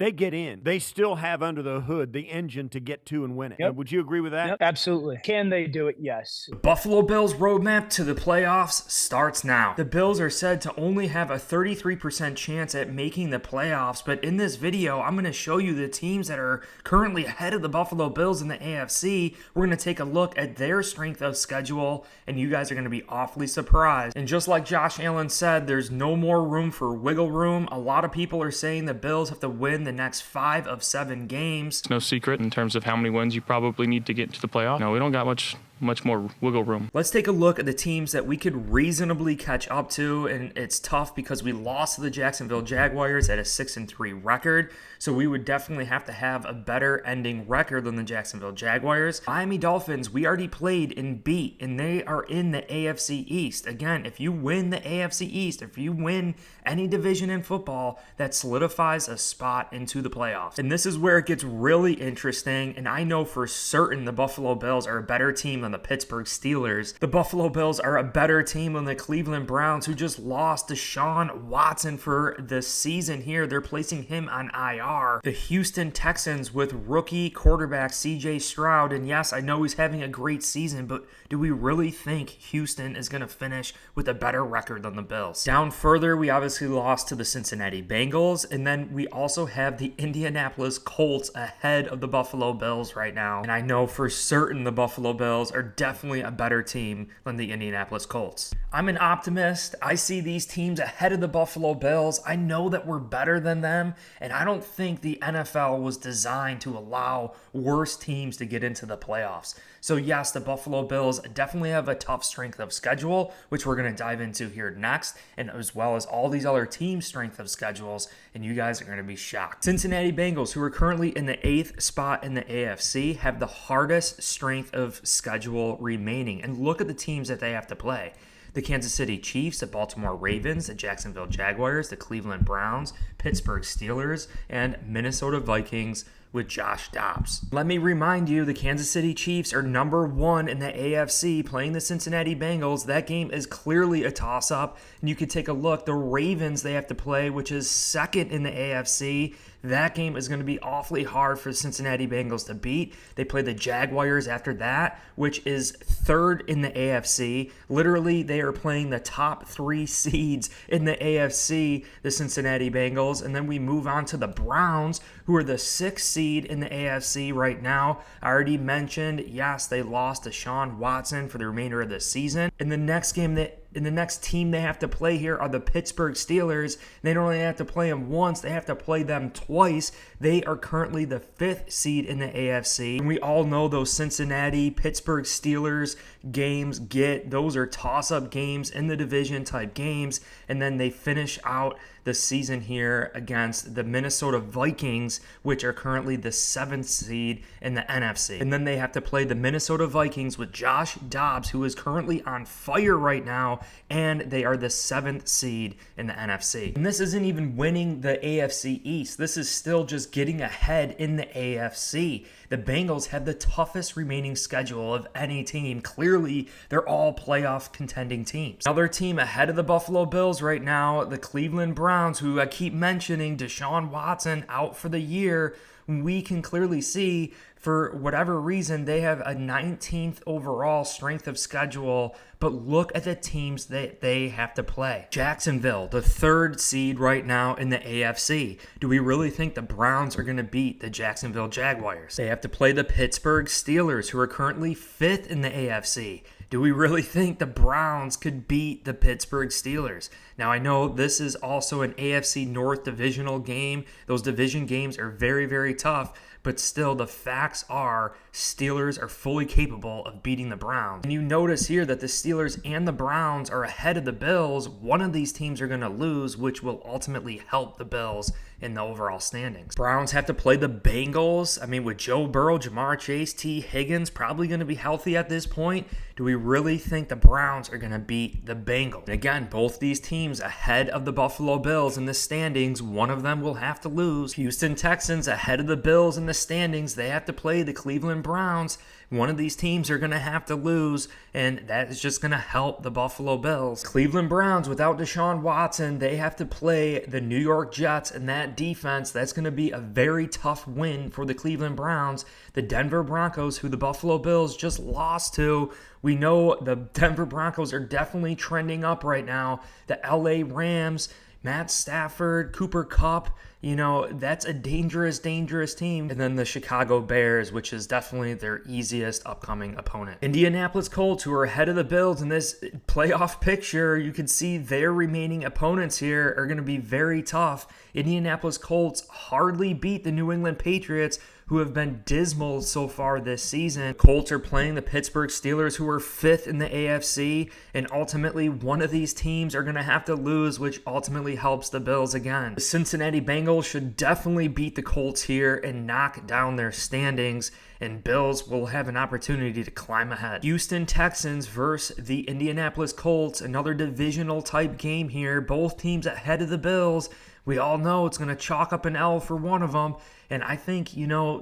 they get in. They still have under the hood the engine to get to and win it. Yep. Would you agree with that? Yep, absolutely. Can they do it? Yes. The Buffalo Bills roadmap to the playoffs starts now. The Bills are said to only have a 33% chance at making the playoffs, but in this video, I'm going to show you the teams that are currently ahead of the Buffalo Bills in the AFC. We're going to take a look at their strength of schedule, and you guys are going to be awfully surprised. And just like Josh Allen said, there's no more room for wiggle room. A lot of people are saying the Bills have to win the next 5 of 7 games. It's no secret in terms of how many wins you probably need to get to the playoff. No, we don't got much more wiggle room. Let's take a look at the teams that we could reasonably catch up to, and it's tough because we lost to the Jacksonville Jaguars at a 6-3 record, so we would definitely have to have a better ending record than the Jacksonville Jaguars. Miami Dolphins, we already played and beat, and they are in the AFC East. Again, if you win the AFC East, if you win any division in football, that solidifies a spot into the playoffs. And this is where it gets really interesting, and I know for certain the Buffalo Bills are a better team than the Pittsburgh Steelers. The Buffalo Bills are a better team than the Cleveland Browns, who just lost Deshaun Watson for the season here. They're placing him on IR. The Houston Texans with rookie quarterback CJ Stroud, and yes, I know he's having a great season, but do we really think Houston is going to finish with a better record than the Bills? Down further, we obviously lost to the Cincinnati Bengals, and then we also have the Indianapolis Colts ahead of the Buffalo Bills right now. And I know for certain the Buffalo Bills are definitely a better team than the Indianapolis Colts. I'm an optimist. I see these teams ahead of the Buffalo Bills. I know that we're better than them, and I don't think the NFL was designed to allow worse teams to get into the playoffs. So yes, the Buffalo Bills definitely have a tough strength of schedule, which we're going to dive into here next, and as well as all these other teams' strength of schedules, and you guys are going to be shocked. Cincinnati Bengals, who are currently in the 8th spot in the AFC, have the hardest strength of schedule remaining. And look at the teams that they have to play. The Kansas City Chiefs, the Baltimore Ravens, the Jacksonville Jaguars, the Cleveland Browns, Pittsburgh Steelers, and Minnesota Vikings with Josh Dobbs. Let me remind you, the Kansas City Chiefs are number 1 in the AFC playing the Cincinnati Bengals. That game is clearly a toss-up, and you could take a look. The Ravens they have to play, which is 2nd in the AFC. That game is going to be awfully hard for the Cincinnati Bengals to beat. They play the Jaguars after that, which is 3rd in the AFC. Literally, they are playing the top 3 seeds in the AFC, the Cincinnati Bengals. And then we move on to the Browns, who are the 6th seed in the AFC right now. I already mentioned, yes, they lost to Deshaun Watson for the remainder of the season. In the next game in the next team they have to play here are the Pittsburgh Steelers. They don't only have to play them once, they have to play them twice. They are currently the 5th seed in the AFC. And we all know those Cincinnati, Pittsburgh Steelers games those are toss-up games in the division type games. And then they finish out the season here against the Minnesota Vikings, which are currently the 7th seed in the NFC. And then they have to play the Minnesota Vikings with Josh Dobbs, who is currently on fire right now, and they are the 7th seed in the NFC. And this isn't even winning the AFC East. This is still just getting ahead in the AFC. The Bengals have the toughest remaining schedule of any team. Clearly, they're all playoff contending teams. Another team ahead of the Buffalo Bills right now, the Cleveland Browns, who I keep mentioning, Deshaun Watson out for the year. We can clearly see, for whatever reason, they have a 19th overall strength of schedule, but look at the teams that they have to play. Jacksonville, the 3rd seed right now in the AFC. Do we really think the Browns are going to beat the Jacksonville Jaguars? They have to play the Pittsburgh Steelers, who are currently 5th in the AFC. Do we really think the Browns could beat the Pittsburgh Steelers? Now, I know this is also an AFC North divisional game. Those division games are very, very tough. But still, the facts are Steelers are fully capable of beating the Browns. And you notice here that the Steelers and the Browns are ahead of the Bills. One of these teams are going to lose, which will ultimately help the Bills in the overall standings. Browns have to play the Bengals. I mean, with Joe Burrow, Jamar Chase, T. Higgins probably going to be healthy at this point. Do we really think the Browns are going to beat the Bengals? And again, both these teams ahead of the Buffalo Bills in the standings. One of them will have to lose. Houston Texans ahead of the Bills in the standings. They have to play the Cleveland Browns. One of these teams are going to have to lose, and that is just going to help the Buffalo Bills. Cleveland Browns, without Deshaun Watson, they have to play the New York Jets, and that that defense, that's going to be a very tough win for the Cleveland Browns. The Denver Broncos, who the Buffalo Bills just lost to, we know the Denver Broncos are definitely trending up right now. The LA Rams, Matt Stafford, Cooper Kupp, that's a dangerous team. And then the Chicago Bears, which is definitely their easiest upcoming opponent. Indianapolis Colts, who are ahead of the Bills in this playoff picture, you can see their remaining opponents here are going to be very tough. Indianapolis Colts hardly beat the New England Patriots, who have been dismal so far this season. Colts are playing the Pittsburgh Steelers, who are 5th in the AFC, and ultimately one of these teams are going to have to lose, which ultimately helps the Bills again. The Cincinnati Bengals should definitely beat the Colts here and knock down their standings, and Bills will have an opportunity to climb ahead. Houston Texans versus the Indianapolis Colts, another divisional type game here. Both teams ahead of the Bills. We all know it's going to chalk up an L for one of them. And I think,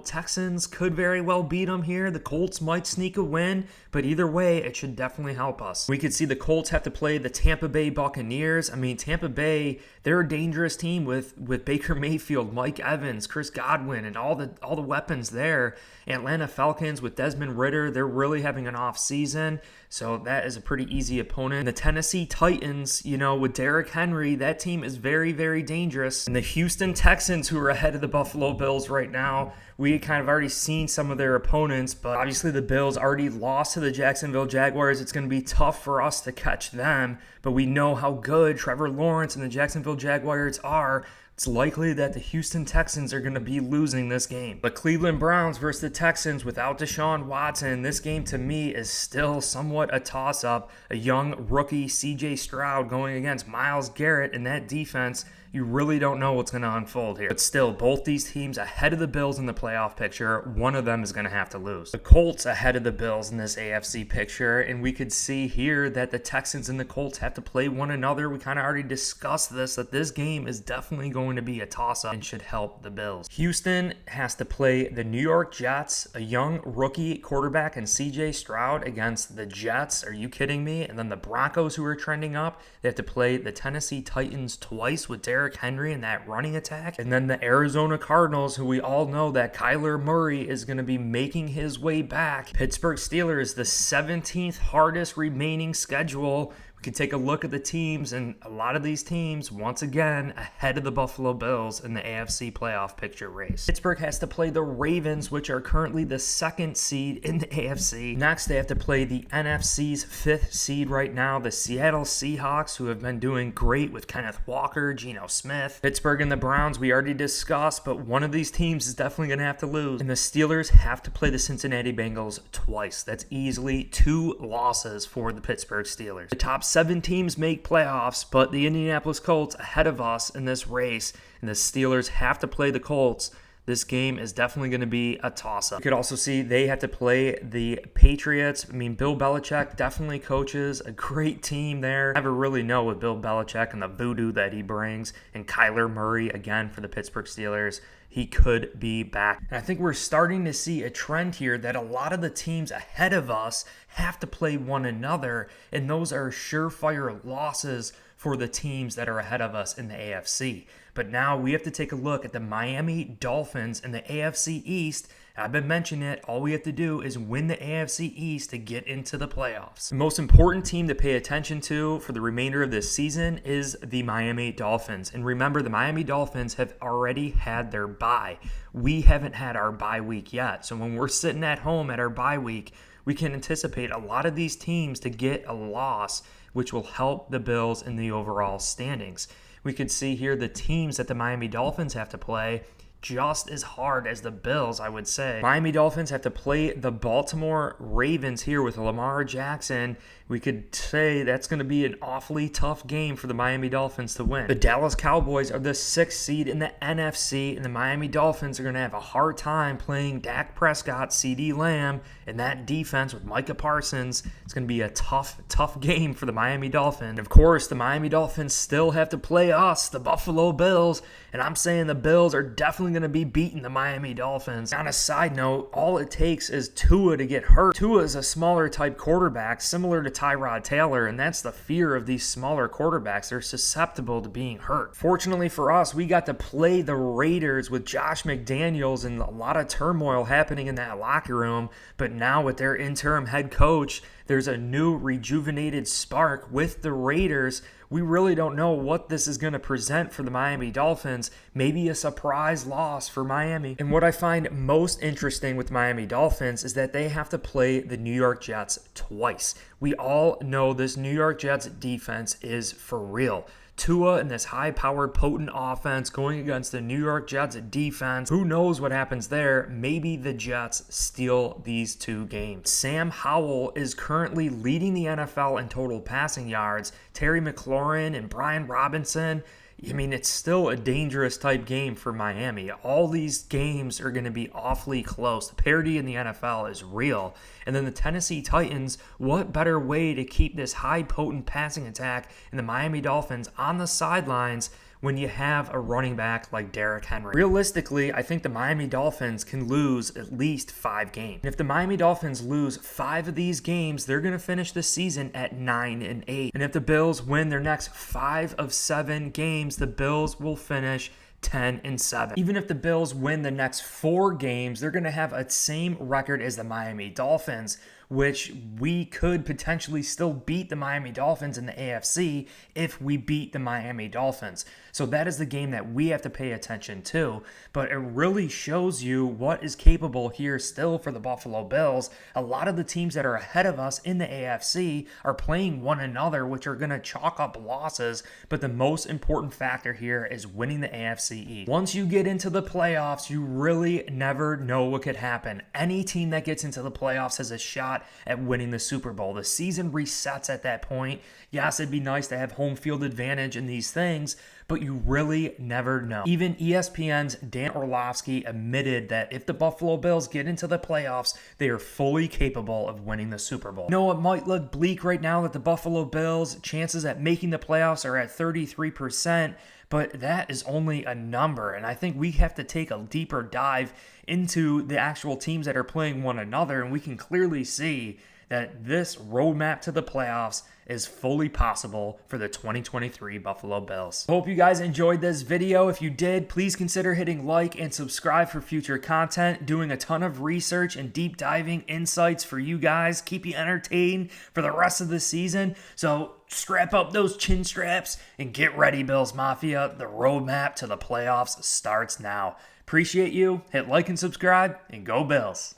Texans could very well beat them here. The Colts might sneak a win, but either way, it should definitely help us. We could see the Colts have to play the Tampa Bay Buccaneers. I mean, Tampa Bay, they're a dangerous team with Baker Mayfield, Mike Evans, Chris Godwin, and all the weapons there. Atlanta Falcons with Desmond Ridder, they're really having an off season. So that is a pretty easy opponent. And the Tennessee Titans, with Derrick Henry, that team is very, very dangerous. And the Houston Texans, who are ahead of the Buffalo Bills right now, we kind of already seen some of their opponents, but obviously the Bills already lost to the Jacksonville Jaguars. It's going to be tough for us to catch them, but we know how good Trevor Lawrence and the Jacksonville Jaguars are. It's likely that the Houston Texans are going to be losing this game. The Cleveland Browns versus the Texans without Deshaun Watson, this game to me is still somewhat a toss-up. A young rookie C.J. Stroud going against Myles Garrett in that defense. You really don't know what's going to unfold here. But still, both these teams ahead of the Bills in the playoff picture. One of them is going to have to lose. The Colts ahead of the Bills in this AFC picture, and we could see here that the Texans and the Colts have to play one another. We kind of already discussed this, that this game is definitely going to be a toss-up and should help the Bills. Houston has to play the New York Jets, a young rookie quarterback, and C.J. Stroud against the Jets. Are you kidding me? And then the Broncos, who are trending up, they have to play the Tennessee Titans twice with Derrick Henry in that running attack. And then the Arizona Cardinals, who we all know that Kyler Murray is going to be making his way back. Pittsburgh Steelers, the 17th hardest remaining schedule. We can take a look at the teams, and a lot of these teams, once again, ahead of the Buffalo Bills in the AFC playoff picture race. Pittsburgh has to play the Ravens, which are currently the 2nd seed in the AFC. Next, they have to play the NFC's 5th seed right now, the Seattle Seahawks, who have been doing great with Kenneth Walker, Geno Smith. Pittsburgh and the Browns, we already discussed, but one of these teams is definitely going to have to lose. And the Steelers have to play the Cincinnati Bengals twice. That's easily 2 losses for the Pittsburgh Steelers. The top 7 teams make playoffs, but the Indianapolis Colts ahead of us in this race, and the Steelers have to play the Colts. This game is definitely going to be a toss-up. You could also see they have to play the Patriots. I mean, Bill Belichick definitely coaches a great team there. Never really know with Bill Belichick and the voodoo that he brings. And Kyler Murray, again, for the Pittsburgh Steelers. He could be back. And I think we're starting to see a trend here that a lot of the teams ahead of us have to play one another, and those are surefire losses for the teams that are ahead of us in the AFC. But now we have to take a look at the Miami Dolphins in the AFC East. I've been mentioning it. All we have to do is win the AFC East to get into the playoffs. The most important team to pay attention to for the remainder of this season is the Miami Dolphins. And remember, the Miami Dolphins have already had their bye. We haven't had our bye week yet. So when we're sitting at home at our bye week, we can anticipate a lot of these teams to get a loss, which will help the Bills in the overall standings. We could see here the teams that the Miami Dolphins have to play just as hard as the Bills, I would say. Miami Dolphins have to play the Baltimore Ravens here with Lamar Jackson. We could say that's going to be an awfully tough game for the Miami Dolphins to win. The Dallas Cowboys are the 6th seed in the NFC, and the Miami Dolphins are going to have a hard time playing Dak Prescott, CeeDee Lamb, and that defense with Micah Parsons. It's going to be a tough game for the Miami Dolphins. And of course, the Miami Dolphins still have to play us, the Buffalo Bills, and I'm saying the Bills are definitely definitely going to be beating the Miami Dolphins. On a side note, all it takes is Tua to get hurt. Tua is a smaller type quarterback, similar to Tyrod Taylor, and that's the fear of these smaller quarterbacks. They're susceptible to being hurt. Fortunately for us, we got to play the Raiders with Josh McDaniels and a lot of turmoil happening in that locker room, but now with their interim head coach, there's a new rejuvenated spark with the Raiders. We really don't know what this is going to present for the Miami Dolphins. Maybe a surprise loss for Miami. And what I find most interesting with Miami Dolphins is that they have to play the New York Jets twice. We all know this New York Jets defense is for real. Tua and this high-powered, potent offense going against the New York Jets defense. Who knows what happens there? Maybe the Jets steal these two games. Sam Howell is currently leading the NFL in total passing yards. Terry McLaurin and Brian Robinson, I mean, it's still a dangerous type game for Miami. All these games are going to be awfully close. The parity in the NFL is real. And then the Tennessee Titans, what better way to keep this high potent passing attack in the Miami Dolphins on the sidelines when you have a running back like Derrick Henry? Realistically, I think the Miami Dolphins can lose at least 5 games. And if the Miami Dolphins lose 5 of these games, they're going to finish the season at 9-8. And if the Bills win their next 5 of 7 games, the Bills will finish 10-7. Even if the Bills win the next 4 games, they're going to have a same record as the Miami Dolphins, which we could potentially still beat the Miami Dolphins in the AFC if we beat the Miami Dolphins. So that is the game that we have to pay attention to. But it really shows you what is capable here still for the Buffalo Bills. A lot of the teams that are ahead of us in the AFC are playing one another, which are going to chalk up losses. But the most important factor here is winning the AFC East. Once you get into the playoffs, you really never know what could happen. Any team that gets into the playoffs has a shot at winning the Super Bowl. The season resets at that point. Yes, it'd be nice to have home field advantage in these things, but you really never know. Even ESPN's Dan Orlovsky admitted that if the Buffalo Bills get into the playoffs, they are fully capable of winning the Super Bowl. No, it might look bleak right now that the Buffalo Bills' chances at making the playoffs are at 33%, but that is only a number, and I think we have to take a deeper dive into the actual teams that are playing one another, and we can clearly see that this roadmap to the playoffs is fully possible for the 2023 Buffalo Bills. Hope you guys enjoyed this video. If you did, please consider hitting like and subscribe for future content, doing a ton of research and deep diving insights for you guys, keep you entertained for the rest of the season. So strap up those chin straps and get ready, Bills Mafia. The roadmap to the playoffs starts now. Appreciate you. Hit like and subscribe, and go Bills.